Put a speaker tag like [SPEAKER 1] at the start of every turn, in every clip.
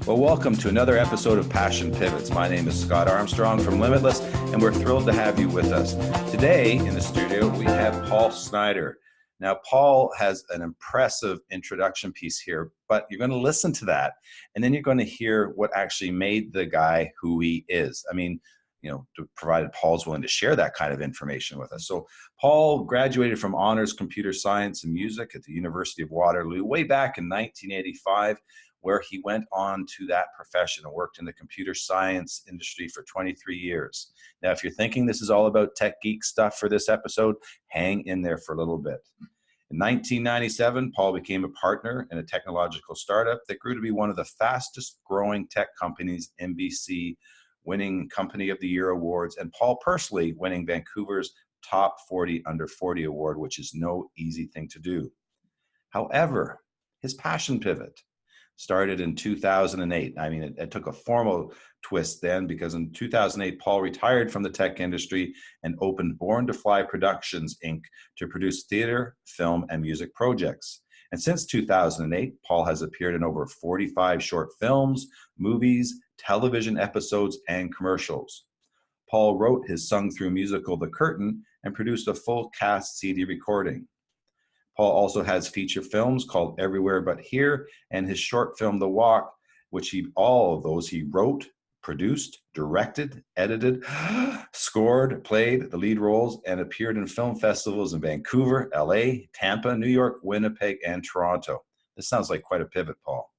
[SPEAKER 1] Well, welcome to another episode of Passion Pivots. My name is Scott Armstrong from Limitless, and we're thrilled to have you with us. Today in the studio, we have Paul Snider. Now, Paul has an impressive introduction piece here, but you're going to listen to that, and then you're going to hear what actually made the guy who he is. I mean, provided Paul's willing to share that kind of information with us. So Paul graduated from honors computer science and music at the University of Waterloo way back in 1985, where he went on to that profession and worked in the computer science industry for 23 years. Now, if you're thinking this is all about tech geek stuff for this episode, hang in there for a little bit. In 1997, Paul became a partner in a technological startup that grew to be one of the fastest growing tech companies in BC, winning Company of the Year awards, and Paul personally winning Vancouver's Top 40 Under 40 award, which is no easy thing to do. However, his passion pivot started in 2008. I mean, it took a formal twist then, because in 2008, Paul retired from the tech industry and opened Born to Fly Productions, Inc. to produce theater, film, and music projects. And since 2008, Paul has appeared in over 45 short films, movies, television episodes, and commercials. Paul wrote his sung-through musical, The Curtain, and produced a full cast CD recording. Paul also has feature films called Everywhere But Here and his short film, The Walk, which all of those he wrote, produced, directed, edited, scored, played the lead roles, and appeared in film festivals in Vancouver, LA, Tampa, New York, Winnipeg, and Toronto. This sounds like quite a pivot, Paul.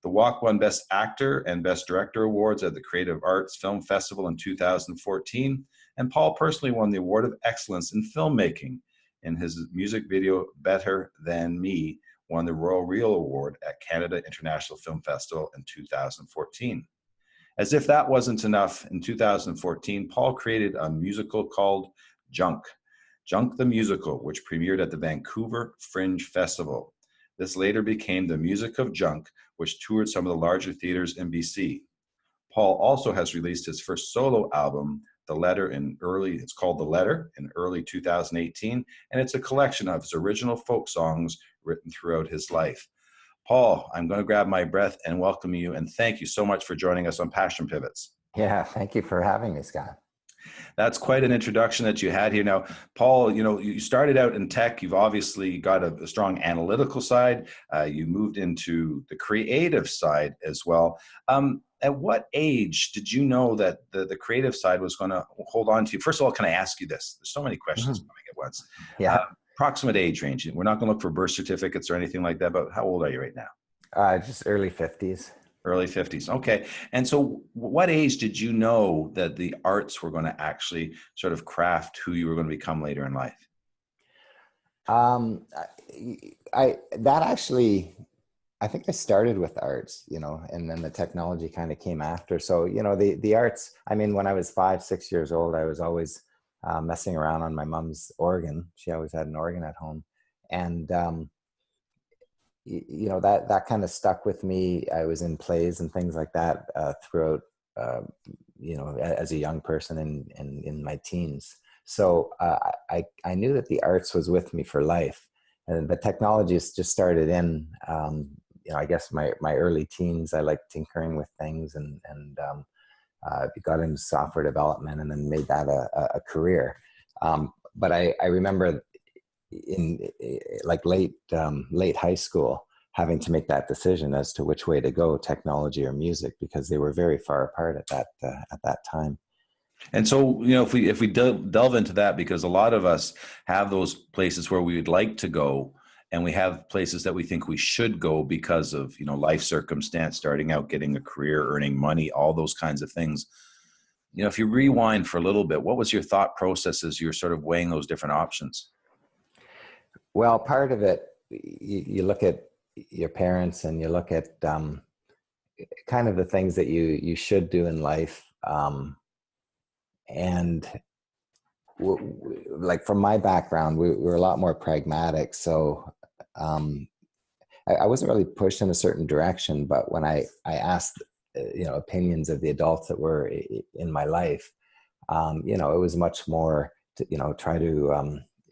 [SPEAKER 1] The Walk won Best Actor and Best Director awards at the Creative Arts Film Festival in 2014, and Paul personally won the Award of Excellence in Filmmaking. In his music video, Better Than Me, won the Royal Reel Award at Canada International Film Festival in 2014. As if that wasn't enough, in 2014, Paul created a musical called Junk the Musical, which premiered at the Vancouver Fringe Festival. This later became The Music of Junk, which toured some of the larger theaters in BC. Paul also has released his first solo album, it's called The Letter, in early 2018, and it's a collection of his original folk songs written throughout his life. Paul, I'm going to grab my breath and welcome you, and thank you so much for joining us on Passion Pivots.
[SPEAKER 2] Yeah, thank you for having me, Scott.
[SPEAKER 1] That's quite an introduction that you had here. Now, Paul, you started out in tech. You've obviously got a strong analytical side. You moved into the creative side as well. At what age did you know that the creative side was going to hold on to you? First of all, can I ask you this? There's so many questions coming at once.
[SPEAKER 2] Yeah.
[SPEAKER 1] Approximate age range. We're not going to look for birth certificates or anything like that, but how old are you right now?
[SPEAKER 2] Just early 50s.
[SPEAKER 1] Early 50s. Okay. And so what age did you know that the arts were going to actually sort of craft who you were going to become later in life?
[SPEAKER 2] I think I started with arts, and then the technology kind of came after. So, the arts, I mean, when I was 5, 6 years old, I was always messing around on my mom's organ. She always had an organ at home. And, that kind of stuck with me. I was in plays and things like that throughout, as a young person in my teens. So I knew that the arts was with me for life. And the technology just started in, I guess my early teens. I liked tinkering with things and got into software development and then made that a career. But I remember in like late high school having to make that decision as to which way to go, technology or music, because they were very far apart at that time.
[SPEAKER 1] And so, if we delve into that, because a lot of us have those places where we would like to go, and we have places that we think we should go because of, life circumstance, starting out, getting a career, earning money, all those kinds of things. If you rewind for a little bit, what was your thought process as you're sort of weighing those different options?
[SPEAKER 2] Well, part of it, you look at your parents and you look at kind of the things that you should do in life. And like from my background, we were a lot more pragmatic. So I wasn't really pushed in a certain direction, but when I asked, opinions of the adults that were in my life, it was much more to,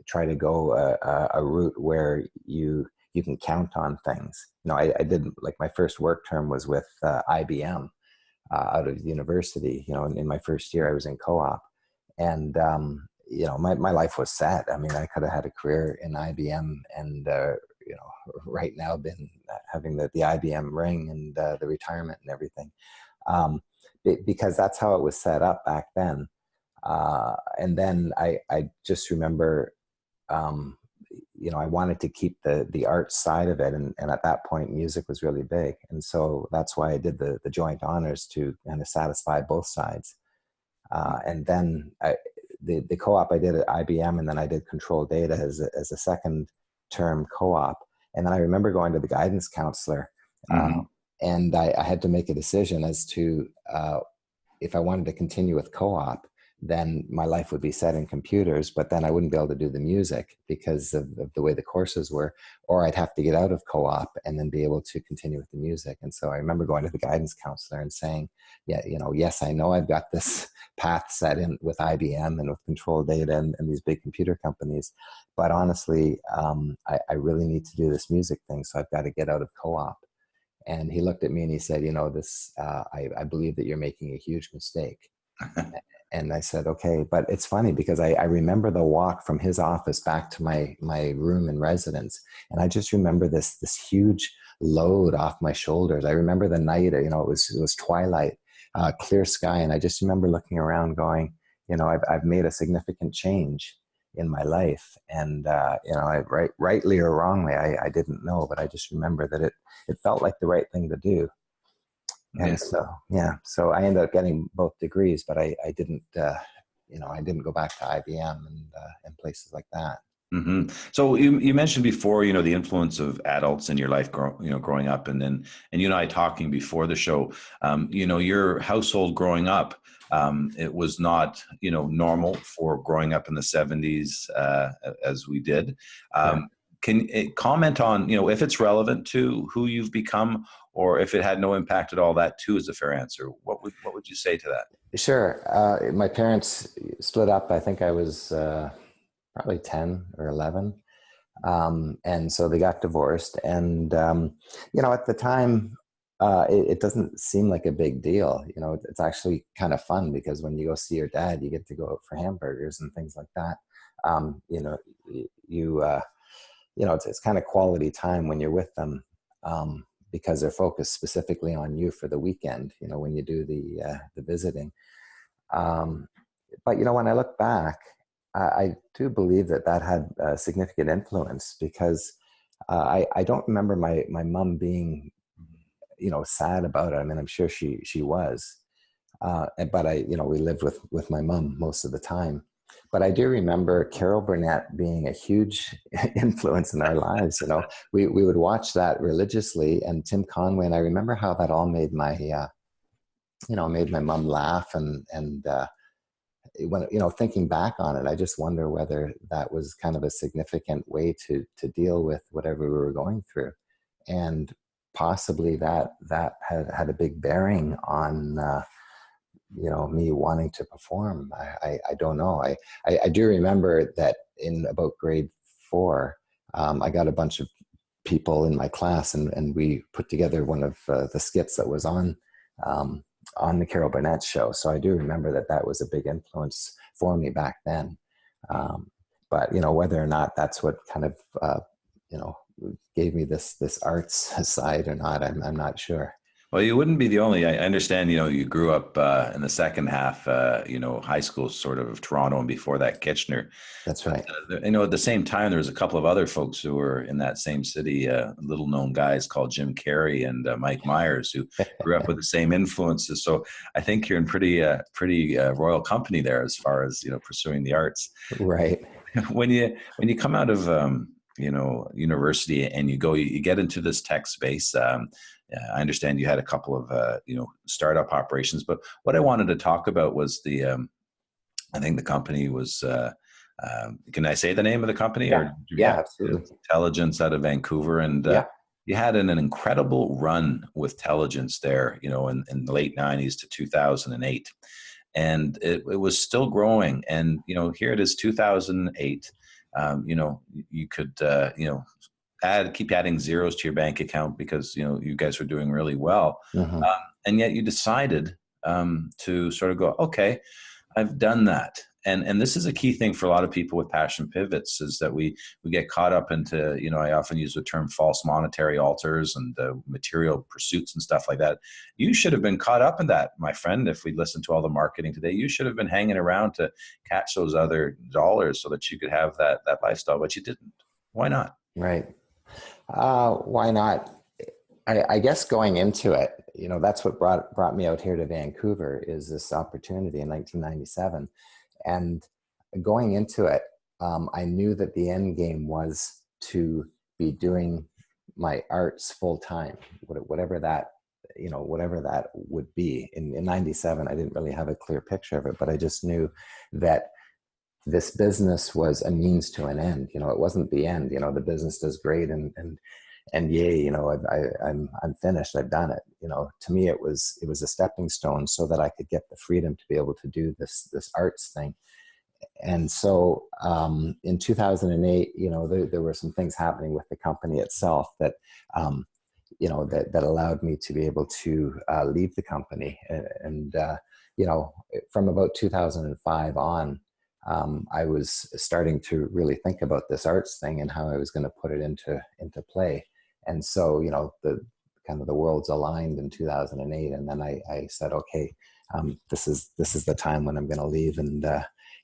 [SPEAKER 2] try to go a route where you you can count on things. I did, like, my first work term was with IBM out of university. In my first year I was in co-op, and my life was set. I mean, I could have had a career in IBM, and right now been having the IBM ring and the retirement and everything, because that's how it was set up back then. And then I just remember, I wanted to keep the art side of it. And at that point, music was really big. And so that's why I did the joint honors, to kind of satisfy both sides. And then the co-op I did at IBM, and then I did control data as a second term co-op. And then I remember going to the guidance counselor, and I had to make a decision as to if I wanted to continue with co-op, then my life would be set in computers, but then I wouldn't be able to do the music because of the way the courses were, or I'd have to get out of co-op and then be able to continue with the music. And so I remember going to the guidance counselor and saying, yeah, yes, I know I've got this path set in with IBM and with control data and these big computer companies, but honestly, I really need to do this music thing. So I've got to get out of co-op. And he looked at me and he said, I believe that you're making a huge mistake. And I said, okay. But it's funny because I remember the walk from his office back to my room in residence. And I just remember this huge load off my shoulders. I remember the night, it was twilight, clear sky. And I just remember looking around going, I've made a significant change in my life. And, rightly or wrongly, I didn't know, but I just remember that it felt like the right thing to do. And so I ended up getting both degrees, but I didn't, I didn't go back to IBM and places like that.
[SPEAKER 1] Mm-hmm. So you mentioned before, the influence of adults in your life, growing up, and you and I talking before the show, your household growing up, it was not, normal for growing up in the 70s as we did. Can it comment on, if it's relevant to who you've become, or if it had no impact at all? That too is a fair answer. What would you say to that?
[SPEAKER 2] Sure. My parents split up. I think I was probably 10 or 11. And so they got divorced. And, at the time, it doesn't seem like a big deal. It's actually kind of fun because when you go see your dad, you get to go out for hamburgers and things like that. It's kind of quality time when you're with them, because they're focused specifically on you for the weekend, when you do the visiting. But, when I look back, I do believe that had a significant influence, because I don't remember my mom being, sad about it. I mean, I'm sure she was, but we lived with my mom most of the time. But I do remember Carol Burnett being a huge influence in our lives. We would watch that religiously, and Tim Conway, and I remember how that all made my mom laugh, and when thinking back on it, I just wonder whether that was kind of a significant way to deal with whatever we were going through, and possibly that had a big bearing on me wanting to perform. I don't know. I do remember that in about grade 4, I got a bunch of people in my class, and we put together one of the skits that was on the Carol Burnett show. So I do remember that was a big influence for me back then. But whether or not that's what kind of gave me this arts side or not, I'm not sure.
[SPEAKER 1] Well, you wouldn't be the only. I understand, you grew up in the second half, high school sort of Toronto, and before that Kitchener.
[SPEAKER 2] That's right.
[SPEAKER 1] But, at the same time, there was a couple of other folks who were in that same city, little known guys called Jim Carrey and Mike Myers, who grew up with the same influences. So I think you're in pretty royal company there as far as, pursuing the arts.
[SPEAKER 2] Right.
[SPEAKER 1] When you come out of, university and you get into this tech space, I understand you had a couple of, startup operations, but what I wanted to talk about was I think the company was, can I say the name of the company?
[SPEAKER 2] Yeah, absolutely.
[SPEAKER 1] Telligence out of Vancouver. And you had an incredible run with Telligence there, in the late 90s to 2008. And it was still growing. And, here it is, 2008. You could, keep adding zeros to your bank account because, you know, you guys were doing really well.
[SPEAKER 2] Hmm.
[SPEAKER 1] And yet you decided to sort of go, okay, I've done that. And this is a key thing for a lot of people with passion pivots, is that we get caught up into, you know, I often use the term false monetary altars and material pursuits and stuff like that. You should have been caught up in that, my friend. If we listen to all the marketing today, you should have been hanging around to catch those other dollars so that you could have that lifestyle, but you didn't. Why not?
[SPEAKER 2] Right. Why not? I guess going into it, you know, that's what brought me out here to Vancouver, is this opportunity in 1997. And going into it, I knew that the end game was to be doing my arts full time, whatever that, you know, whatever that would be. In 97, I didn't really have a clear picture of it, but I just knew that this business was a means to an end. You know, it wasn't the end. You know, the business does great, and yay, you know, I'm finished. I've done it. You know, to me, it was a stepping stone so that I could get the freedom to be able to do this arts thing. And so in 2008, you know, there were some things happening with the company itself that, you know, that allowed me to be able to leave the company. And you know, from about 2005 on, I was starting to really think about this arts thing and how I was going to put it into play. And so, you know, the kind of the worlds aligned in 2008, and then I said, okay, this is the time when I'm going to leave, and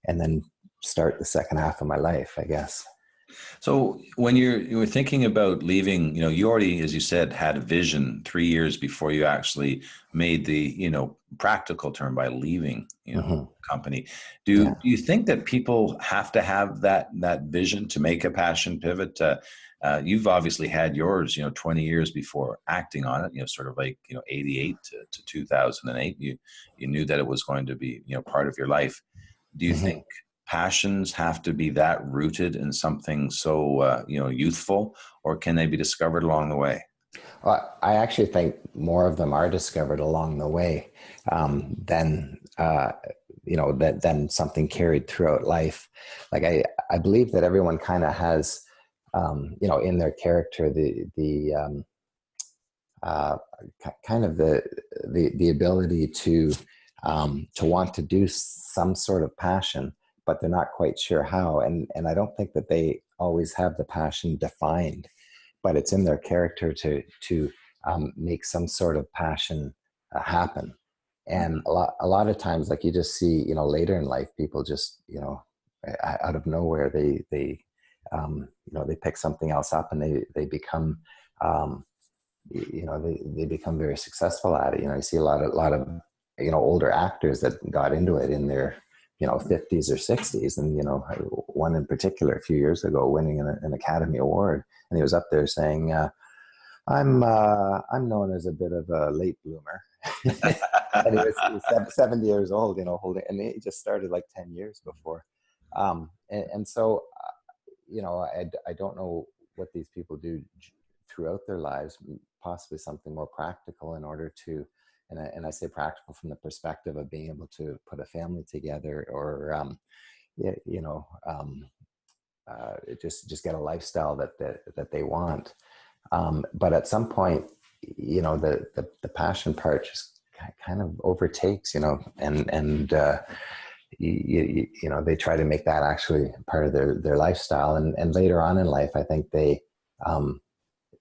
[SPEAKER 2] then start the second half of my life, I guess.
[SPEAKER 1] So when you were thinking about leaving, you know, you already, as you said, had a vision 3 years before you actually made the, you know, practical turn by leaving, you know,
[SPEAKER 2] Hmm.
[SPEAKER 1] company.
[SPEAKER 2] Yeah.
[SPEAKER 1] Do you think that people have to have that vision to make a passion pivot? You've obviously had yours, you know, 20 years before acting on it, you know, sort of like, you know, 88 to 2008. You knew that it was going to be, you know, part of your life. Do you
[SPEAKER 2] Hmm.
[SPEAKER 1] think passions have to be that rooted in something so you know, youthful, or can they be discovered along the way?
[SPEAKER 2] Well, I actually think more of them are discovered along the way than you know, than something carried throughout life. Like I believe that everyone kind of has you know, in their character uh, kind of the ability to want to do some sort of passion, but they're not quite sure how. And I don't think that they always have the passion defined, but it's in their character to make some sort of passion happen. And a lot of times, like you just see, you know, later in life, people just, you know, out of nowhere, they you know, they pick something else up, and they become you know, they become very successful at it. You know, you see a lot of you know, older actors that got into it in their, you know, 50s or 60s, and you know, one in particular a few years ago winning an Academy Award, and he was up there saying, I'm known as a bit of a late bloomer. And he was 70 years old, you know, holding, and he just started like 10 years before. And so, you know, I don't know what these people do throughout their lives, possibly something more practical in order to, and I say practical from the perspective of being able to put a family together, or, you know, just get a lifestyle that they want. But at some point, you know, the passion part just kind of overtakes, you know, and you know, they try to make that actually part of their lifestyle. And later on in life, I think they,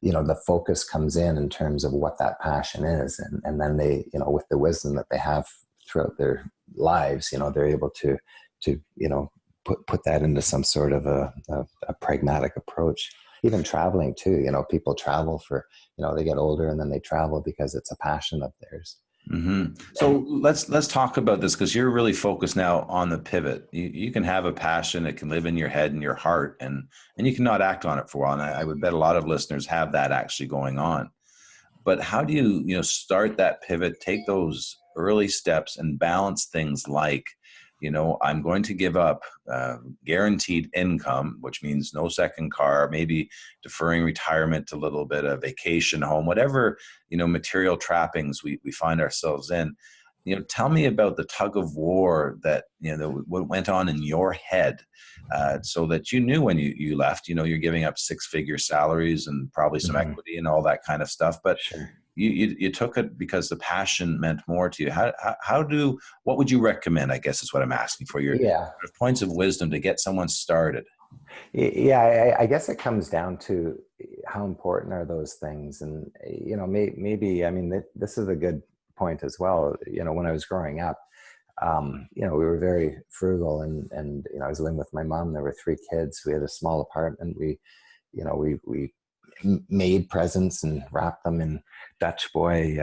[SPEAKER 2] you know, the focus comes in terms of what that passion is. And then they, you know, with the wisdom that they have throughout their lives, you know, they're able to, you know, put that into some sort of a pragmatic approach. Even traveling too, you know, people travel for, you know, they get older and then they travel because it's a passion of theirs.
[SPEAKER 1] Mm-hmm. So let's talk about this, because you're really focused now on the pivot. You can have a passion that can live in your head and your heart, and you cannot act on it for a while. And I would bet a lot of listeners have that actually going on. But how do you know, start that pivot, take those early steps, and balance things like, you know, I'm going to give up guaranteed income, which means no second car, maybe deferring retirement, a little bit of vacation home, whatever, you know, material trappings we find ourselves in. tell me about the tug of war that, what went on in your head, so that you knew when you left, you're giving up six-figure salaries and probably some
[SPEAKER 2] Hmm.
[SPEAKER 1] equity and all that kind of stuff. But
[SPEAKER 2] Sure.
[SPEAKER 1] you took it because the passion meant more to you. What would you recommend, I guess is what I'm asking for, your
[SPEAKER 2] Yeah.
[SPEAKER 1] points of wisdom to get someone started?
[SPEAKER 2] Yeah, I guess it comes down to how important are those things, and maybe I mean this is a good point as well. When I was growing up, we were very frugal, and I was living with my mom. There were three kids. We had a small apartment. We made presents and wrapped them in Dutch boy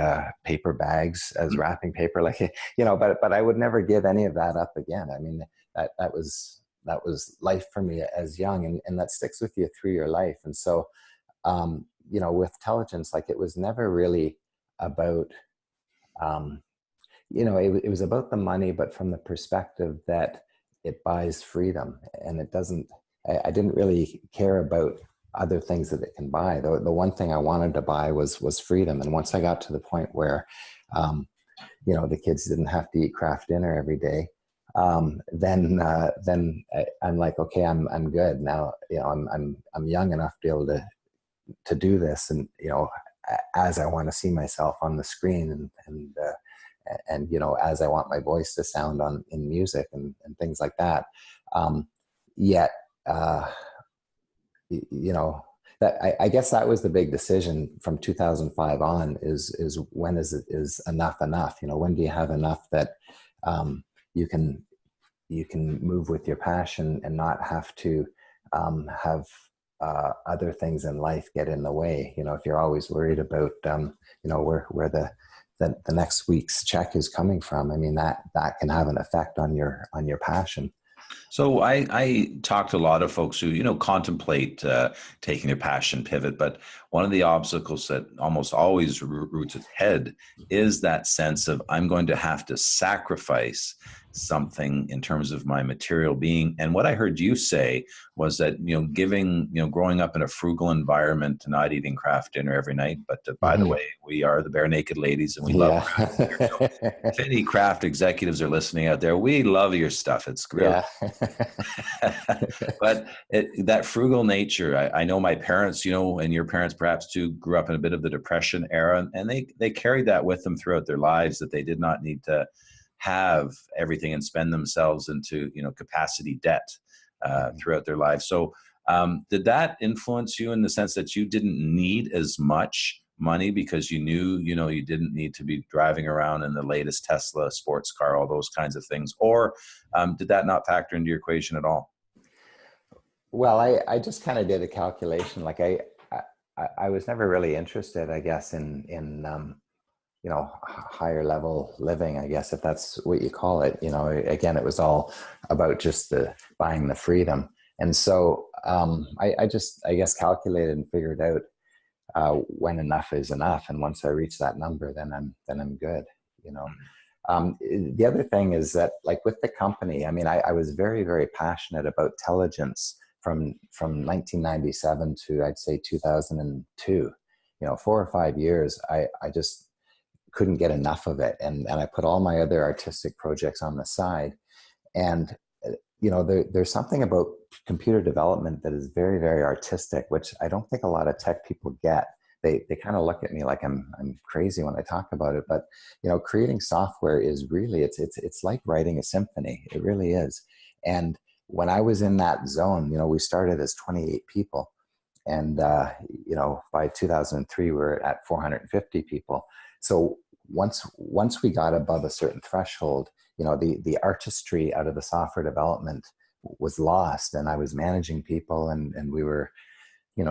[SPEAKER 2] paper bags as wrapping paper, like But I would never give any of that up again. I mean, that was life for me as young, and that sticks with you through your life. And so, with intelligence, like it was never really about, um, it was about the money, but from the perspective that it buys freedom, and it doesn't. I didn't really care about other things that it can buy. The one thing I wanted to buy was freedom. And once I got to the point where, um, the kids didn't have to eat Kraft dinner every day, I'm like, okay, I'm good now. I'm young enough to be able to do this, and as I want to see myself on the screen, and as I want my voice to sound in music and things like that. Yet, uh, that I guess that was the big decision from 2005 on, is when is enough enough? When do you have enough that you can move with your passion and not have to have other things in life get in the way. If you're always worried about where the next week's check is coming from, I mean that can have an effect on your passion.
[SPEAKER 1] So I talk to a lot of folks who, contemplate taking their passion pivot, but one of the obstacles that almost always roots its head is that sense of, I'm going to have to sacrifice something in terms of my material being. And what I heard you say was that, growing up in a frugal environment, not eating Kraft dinner every night, but by the
[SPEAKER 2] Hmm.
[SPEAKER 1] way, we are the Bare Naked Ladies and we love
[SPEAKER 2] Yeah.
[SPEAKER 1] Kraft dinner. So if any Kraft executives are listening out there, we love your stuff. It's really
[SPEAKER 2] Yeah.
[SPEAKER 1] but that frugal nature, I know my parents, and your parents perhaps too, grew up in a bit of the Depression era, and they carried that with them throughout their lives, that they did not need to have everything and spend themselves into, capacity debt throughout their lives. So did that influence you in the sense that you didn't need as much money because you knew, you didn't need to be driving around in the latest Tesla sports car, all those kinds of things? Or did that not factor into your equation at all?
[SPEAKER 2] Well, I just kind of did a calculation. Like I was never really interested, I guess, in higher level living, I guess, if that's what you call it. Again, it was all about just the buying the freedom. And so I just, I guess, calculated and figured out when enough is enough. And once I reach that number, then I'm good. You know. The other thing is that, like with the company, I mean, I was very, very passionate about intelligence from 1997 to, I'd say, 2002. 4 or 5 years, I just couldn't get enough of it, and I put all my other artistic projects on the side. And there's something about computer development that is very, very artistic, which I don't think a lot of tech people get. They kind of look at me like I'm crazy when I talk about it. But creating software is really, it's like writing a symphony. It really is. And when I was in that zone, we started as 28 people, and by 2003 we're at 450 people. So once we got above a certain threshold, the artistry out of the software development was lost, and I was managing people, and we were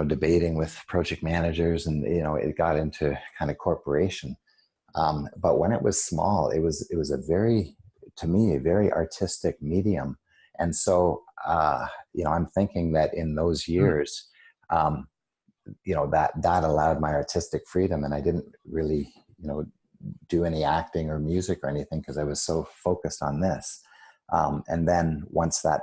[SPEAKER 2] debating with project managers, and it got into kind of corporation. But when it was small, it was a very, to me, a very artistic medium. And so I'm thinking that in those years, that allowed my artistic freedom, and I didn't really do any acting or music or anything because I was so focused on this. And then once I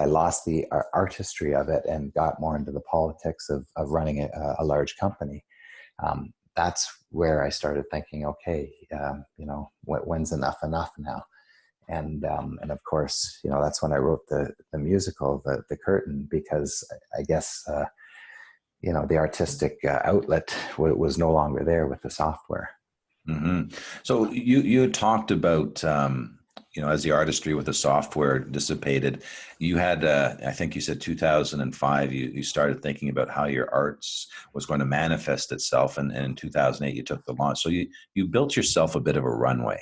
[SPEAKER 2] lost the artistry of it and got more into the politics of running a large company, that's where I started thinking, okay, when's enough now? And of course, that's when I wrote the musical, the Curtain, because I guess, the artistic outlet was no longer there with the software.
[SPEAKER 1] Mm-hmm. So you talked about, as the artistry with the software dissipated, you had, I think you said 2005, you started thinking about how your arts was going to manifest itself. And in 2008, you took the launch. So you built yourself a bit of a runway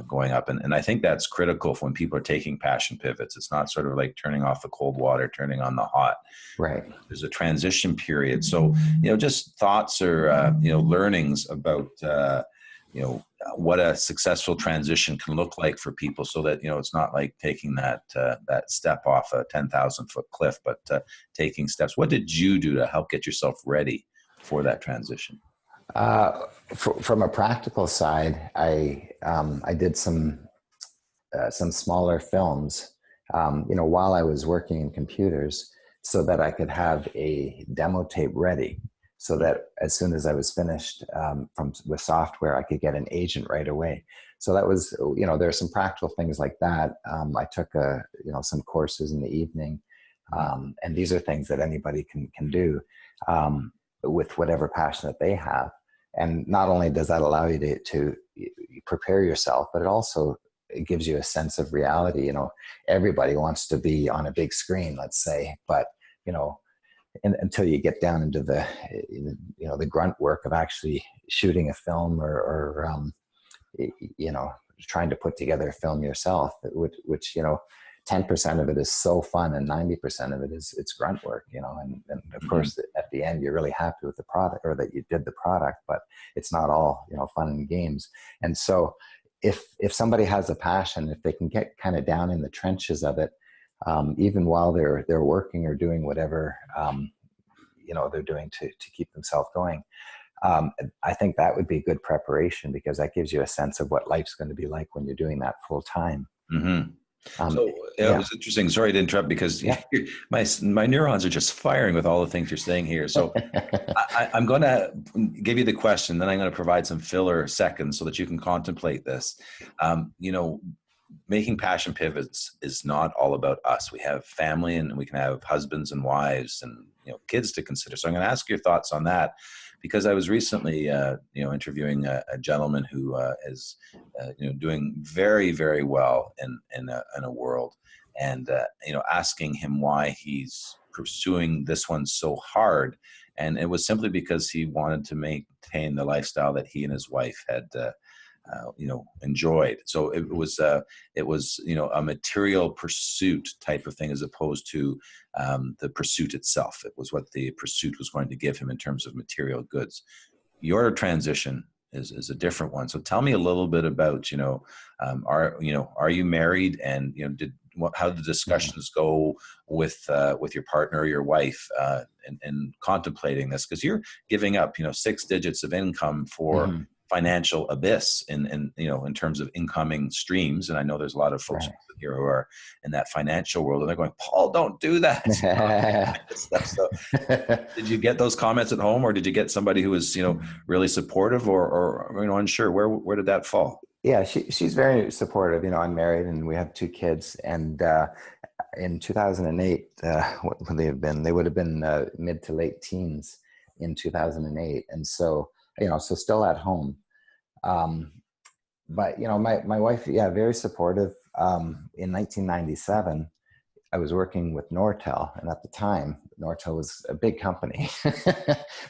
[SPEAKER 1] going up. And I think that's critical for when people are taking passion pivots. It's not sort of like turning off the cold water, turning on the hot.
[SPEAKER 2] Right.
[SPEAKER 1] There's a transition period. So, just thoughts or, learnings about, what a successful transition can look like for people, so that, it's not like taking that step off a 10,000 foot cliff, but taking steps. What did you do to help get yourself ready for that transition?
[SPEAKER 2] From a practical side, I did some smaller films, while I was working in computers, so that I could have a demo tape ready, so that as soon as I was finished with software, I could get an agent right away. So that was, there are some practical things like that. I took some courses in the evening, and these are things that anybody can do with whatever passion that they have. And not only does that allow you to prepare yourself, but it gives you a sense of reality. Everybody wants to be on a big screen, let's say, but until you get down into the grunt work of actually shooting a film or trying to put together a film yourself, which 10% of it is so fun, and 90% of it it's grunt work, and of course at the end you're really happy with the product, or that you did the product, but it's not all, fun and games. And so if somebody has a passion, if they can get kind of down in the trenches of it, even while they're working or doing whatever, they're doing to keep themselves going, I think that would be good preparation, because that gives you a sense of what life's going to be like when you're doing that full time.
[SPEAKER 1] Mm-hmm. So it was interesting. Sorry to interrupt, because my neurons are just firing with all the things you're saying here. So I'm going to give you the question, then I'm going to provide some filler seconds so that you can contemplate this. Making passion pivots is not all about us. We have family, and we can have husbands and wives and kids to consider. So I'm going to ask your thoughts on that, because I was recently interviewing a gentleman who is doing very, very well in a world, and asking him why he's pursuing this one so hard. And it was simply because he wanted to maintain the lifestyle that he and his wife had enjoyed. So it was a material pursuit type of thing, as opposed to the pursuit itself. It was what the pursuit was going to give him in terms of material goods. Your transition is a different one. So tell me a little bit about, are you married, and how did the discussions go with your partner or your wife and contemplating this? Because you're giving up 6 digits of income for financial abyss in terms of incoming streams. And I know there's a lot of folks here who are in that financial world, and they're going, Paul, don't do that. So, did you get those comments at home, or did you get somebody who was, really supportive, or unsure? Where did that fall?
[SPEAKER 2] Yeah, she's very supportive. I'm married, and we have 2 kids. And in 2008, what would they have been? They would have been mid to late teens in 2008. And so, so still at home. But, my wife, very supportive. In 1997, I was working with Nortel, and at the time, Nortel was a big company.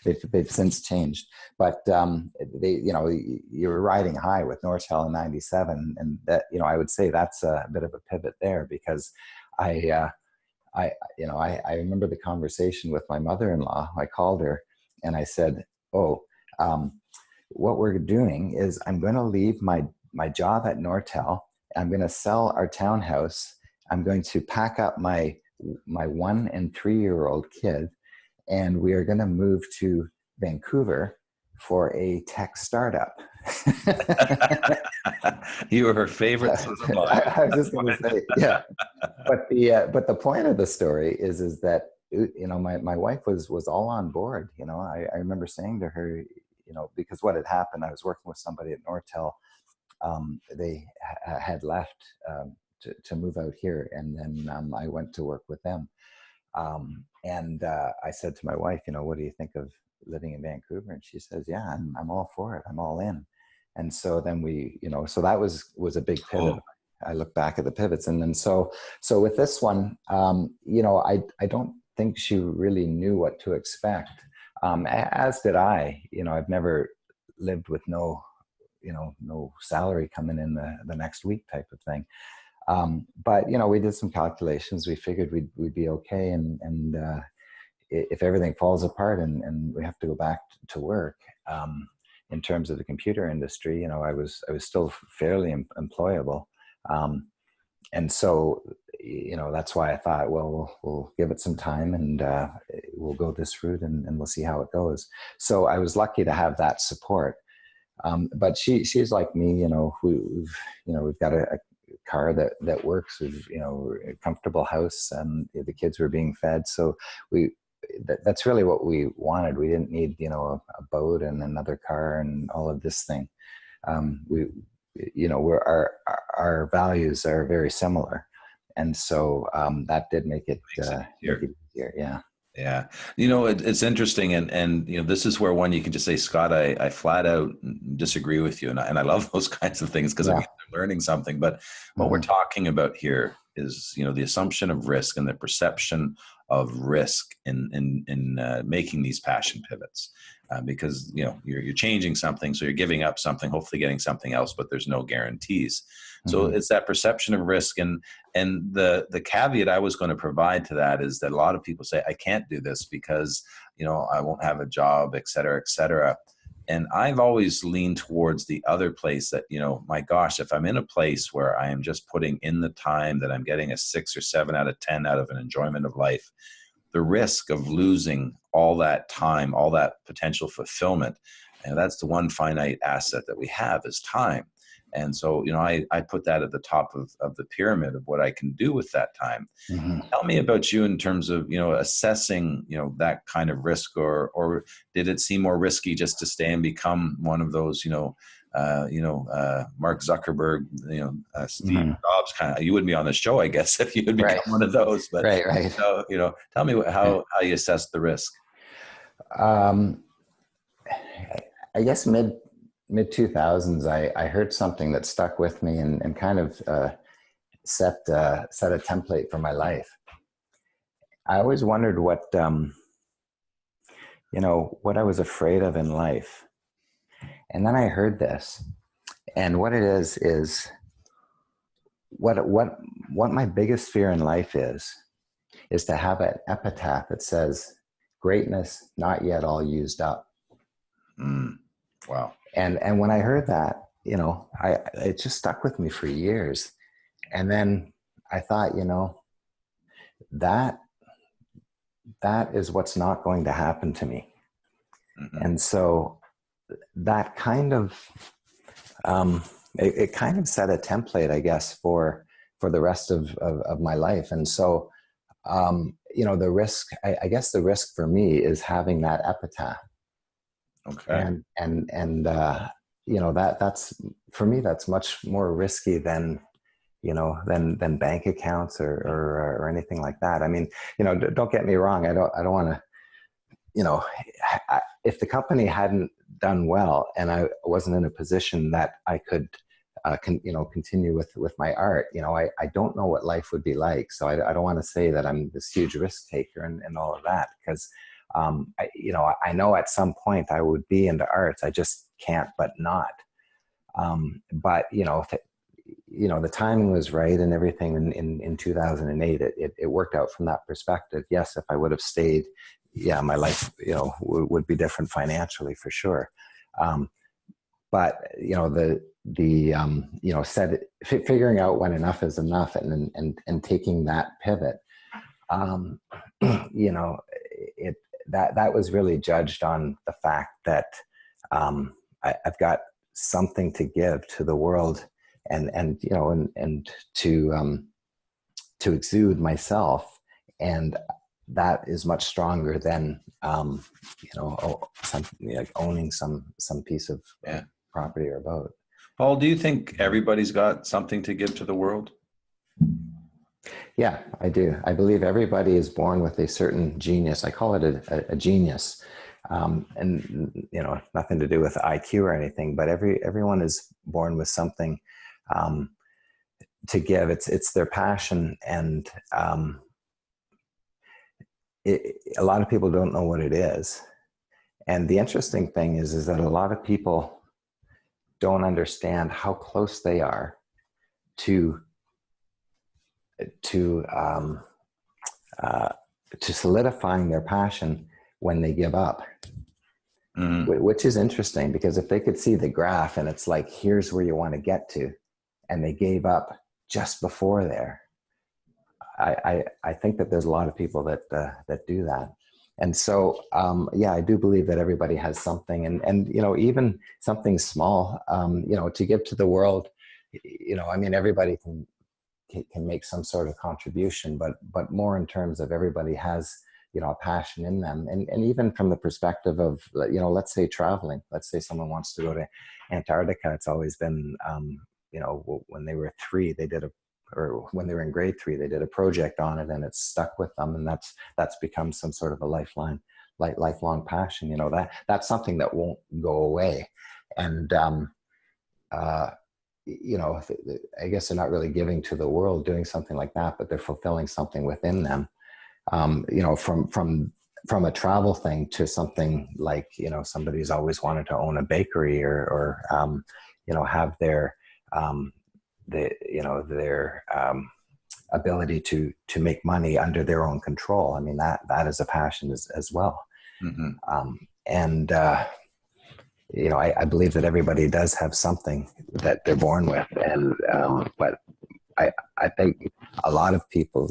[SPEAKER 2] They've since changed, but you were riding high with Nortel in '97, and that I would say that's a bit of a pivot there, because I remember the conversation with my mother-in-law. I called her and I said, what we're doing is I'm going to leave my job at Nortel. I'm going to sell our townhouse. I'm going to pack up my 1 and 3-year-old kid, and we are going to move to Vancouver for a tech startup.
[SPEAKER 1] You were her favorite son-in-law.
[SPEAKER 2] I was just going to say, yeah. But the point of the story is that my wife was all on board. I remember saying to her, because what had happened, I was working with somebody at Nortel. They had left to move out here, and then I went to work with them. And I said to my wife, what do you think of living in Vancouver? And she says, yeah, I'm all for it. I'm all in. And so then so that was a big pivot. I look back at the pivots, and then so with this one, I don't think she really knew what to expect. As did I. I've never lived with no salary coming in the next week type of thing. But we did some calculations. We figured we'd be okay, and if everything falls apart and we have to go back to work, in terms of the computer industry, I was still fairly employable, and so that's why I thought, well, we'll give it some time, and we'll go this route, and we'll see how it goes. So I was lucky to have that support. But she's like me, we've got a car that works, we've, a comfortable house, and the kids were being fed. So that's really what we wanted. We didn't need, a boat and another car and all of this thing. Our values are very similar. And so that did make it easier. Yeah.
[SPEAKER 1] Yeah. It's interesting. And this is where you can just say, Scott, I flat out disagree with you. And I love those kinds of things because it means they're learning something. But what we're talking about here is, the assumption of risk and the perception of risk in making these passion pivots. Because, you're changing something. So you're giving up something, hopefully getting something else, but there's no guarantees. So it's that perception of risk. And the caveat I was going to provide to that is that a lot of people say, I can't do this because, I won't have a job, et cetera, et cetera. And I've always leaned towards the other place that, my gosh, if I'm in a place where I am just putting in the time that I'm getting a 6 or 7 out of 10 out of an enjoyment of life, the risk of losing all that time, all that potential fulfillment, and that's the one finite asset that we have is time. And so, I put that at the top of the pyramid of what I can do with that time. Mm-hmm. Tell me about you in terms of, assessing, that kind of risk, or did it seem more risky just to stay and become one of those, Mark Zuckerberg, Steve Jobs kind of, you wouldn't be on the show, I guess, if you had become one of those, but
[SPEAKER 2] right.
[SPEAKER 1] So, tell me how you assess the risk.
[SPEAKER 2] I guess mid 2000s, I heard something that stuck with me and kind of set a template for my life. I always wondered what I was afraid of in life. And then I heard this, and what it is what my biggest fear in life is to have an epitaph that says, greatness not yet all used up.
[SPEAKER 1] Wow.
[SPEAKER 2] And when I heard that, it just stuck with me for years. And then I thought, that is what's not going to happen to me. Mm-hmm. And so that kind of, it kind of set a template, I guess, for the rest of my life. And so, the risk, I guess the risk for me is having that epitaph.
[SPEAKER 1] Okay.
[SPEAKER 2] And that's for me, that's much more risky than bank accounts or anything like that. I mean, don't get me wrong. I don't want to, if the company hadn't done well and I wasn't in a position that I could, continue with my art, I don't know what life would be like. So I don't want to say that I'm this huge risk taker and all of that, because I know at some point I would be into arts. I just can't but not. But the timing was right and everything in 2008, it worked out from that perspective. Yes, if I would have stayed, my life, would be different financially for sure. But figuring out when enough is enough and taking that pivot, that was really judged on the fact that I've got something to give to the world and to exude myself. And that is much stronger than, like owning some piece of
[SPEAKER 1] Yeah.
[SPEAKER 2] property or boat.
[SPEAKER 1] Paul, do you think everybody's got something to give to the world?
[SPEAKER 2] Yeah, I do. I believe everybody is born with a certain genius. I call it a genius. And nothing to do with IQ or anything, but everyone is born with something to give. It's their passion, and a lot of people don't know what it is. And the interesting thing is that a lot of people don't understand how close they are to solidifying their passion when they give up. Mm-hmm. Which is interesting, because if they could see the graph and it's like, here's where you want to get to, and they gave up just before there, I think that there's a lot of people that do that. And so, I do believe that everybody has something, and even something small, to give to the world. Everybody can make some sort of contribution, but more in terms of everybody has, a passion in them. And even from the perspective of, let's say traveling, let's say someone wants to go to Antarctica. It's always been, when they were 3, or when they were in grade 3, they did a project on it, and it's stuck with them. And that's become some sort of a lifelong passion. That's something that won't go away. And, I guess they're not really giving to the world doing something like that, but they're fulfilling something within them. From a travel thing to something like, somebody's always wanted to own a bakery or have their ability to make money under their own control. I mean, that is a passion as well. Mm-hmm. I believe that everybody does have something that they're born with. And, but I think a lot of people,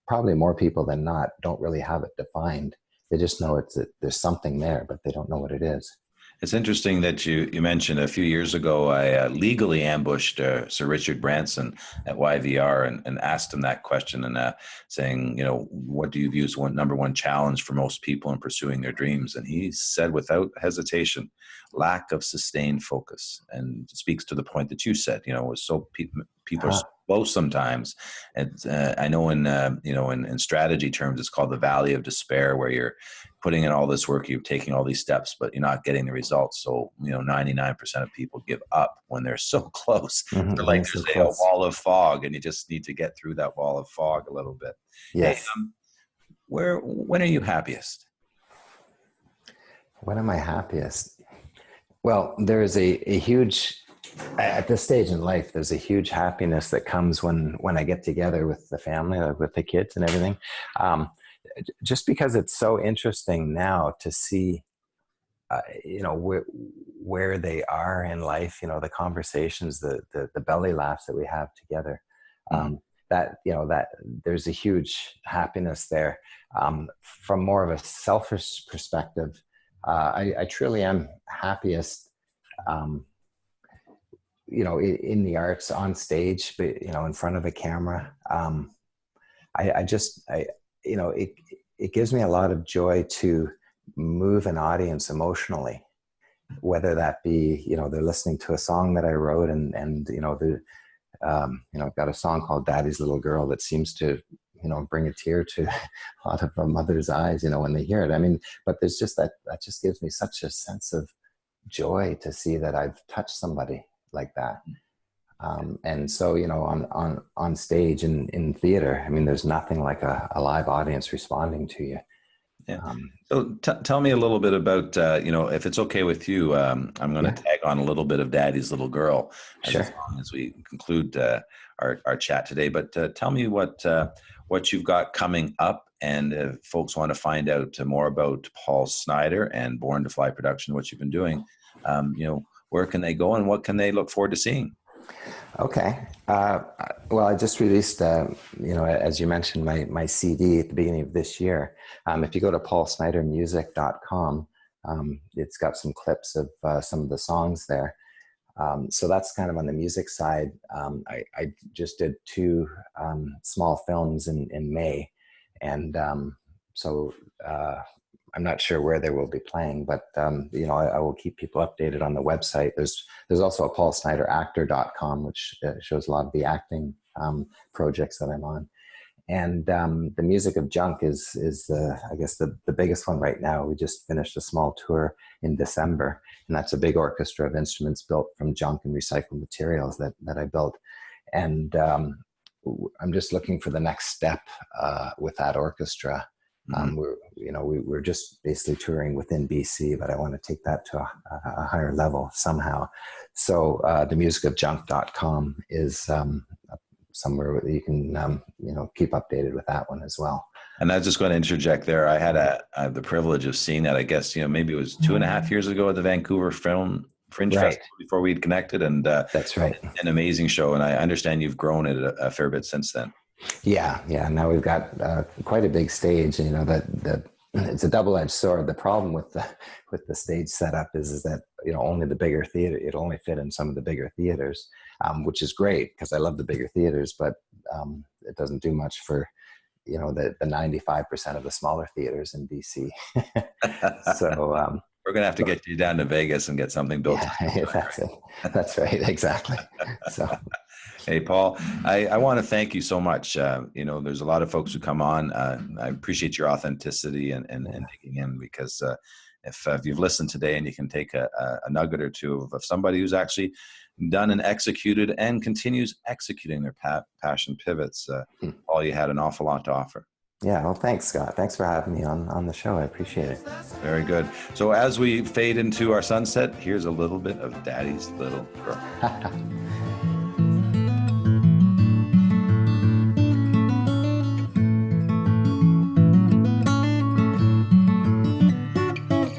[SPEAKER 2] probably more people than not, don't really have it defined. They just know there's something there, but they don't know what it is.
[SPEAKER 1] It's interesting that you mentioned a few years ago, I legally ambushed Sir Richard Branson at YVR and asked him that question, and saying, what do you view as number one challenge for most people in pursuing their dreams? And he said without hesitation, lack of sustained focus. And it speaks to the point that you said, so people are so close sometimes. And I know in strategy terms, it's called the valley of despair, where you're putting in all this work, you're taking all these steps, but you're not getting the results. So, 99% of people give up when they're so close. Mm-hmm. They're like, there's a wall of fog, and you just need to get through that wall of fog a little bit.
[SPEAKER 2] Yes.
[SPEAKER 1] Hey, when are you happiest?
[SPEAKER 2] When am I happiest? Well, there is a huge, at this stage in life, there's a huge happiness that comes when I get together with the family, with the kids and everything. Just because it's so interesting now to see, where they are in life, the conversations, the belly laughs that we have together, that there's a huge happiness there. From more of a selfish perspective, I truly am happiest, in the arts, on stage, but, in front of a camera. It gives me a lot of joy to move an audience emotionally, whether that be, they're listening to a song that I wrote, and I've got a song called Daddy's Little Girl that seems to, bring a tear to a lot of a mother's eyes, when they hear it. I mean, but there's just that just gives me such a sense of joy to see that I've touched somebody like that. And so, on stage and in theater, I mean, there's nothing like a live audience responding to you.
[SPEAKER 1] Yeah. So tell me a little bit about, if it's okay with you, I'm going to tag on a little bit of Daddy's Little Girl as long as we conclude our chat today. But tell me what you've got coming up, and if folks want to find out more about Paul Snider and Born to Fly production, what you've been doing, where can they go and what can they look forward to seeing?
[SPEAKER 2] Okay. Well, I just released, as you mentioned, my CD at the beginning of this year. If you go to paulsnidermusic.com, it's got some clips of some of the songs there. So that's kind of on the music side. I just did 2 small films in May, and so I'm not sure where they will be playing, but I will keep people updated on the website. There's also a paulsnideractor.com, which shows a lot of the acting projects that I'm on. And the Music of Junk is I guess the biggest one right now. We just finished a small tour in December, and that's a big orchestra of instruments built from junk and recycled materials that I built. And I'm just looking for the next step with that orchestra. We're just basically touring within BC, but I want to take that to a higher level somehow. So themusicofjunk.com is somewhere where you can keep updated with that one as well.
[SPEAKER 1] And I was just going to interject there. I had the privilege of seeing that, I guess, maybe it was 2.5 years ago at the Vancouver Film Fringe Festival before we'd connected. And
[SPEAKER 2] that's right.
[SPEAKER 1] An amazing show. And I understand you've grown it a fair bit since then.
[SPEAKER 2] Yeah. Now we've got quite a big stage. That it's a double-edged sword. The problem with the stage setup is that only the bigger theater. It only fit in some of the bigger theaters, which is great because I love the bigger theaters. But it doesn't do much for the 95% of the smaller theaters in BC. So
[SPEAKER 1] we're gonna have to get you down to Vegas and get something built.
[SPEAKER 2] Yeah, that's it. That's right. Exactly. So.
[SPEAKER 1] Hey, Paul, I want to thank you so much. There's a lot of folks who come on. I appreciate your authenticity and digging in, because if you've listened today and you can take a nugget or two of somebody who's actually done and executed and continues executing their passion pivots, Paul, you had an awful lot to offer.
[SPEAKER 2] Yeah, well, thanks, Scott. Thanks for having me on the show. I appreciate it.
[SPEAKER 1] Very good. So as we fade into our sunset, here's a little bit of Daddy's Little Girl.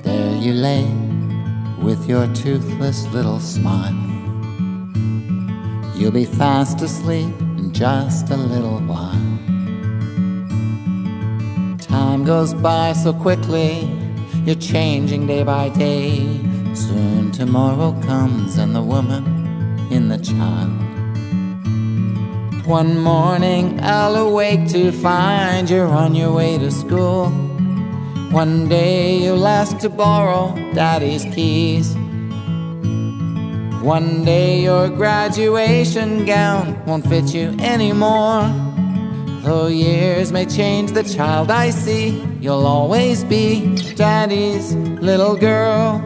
[SPEAKER 3] There you lay with your toothless little smile. You'll be fast asleep in just a little while. Time goes by so quickly, you're changing day by day. Soon tomorrow comes and the woman in the child. One morning I'll awake to find you're on your way to school. One day you'll ask to borrow Daddy's keys. One day your graduation gown won't fit you anymore. Though years may change the child I see, you'll always be Daddy's little girl.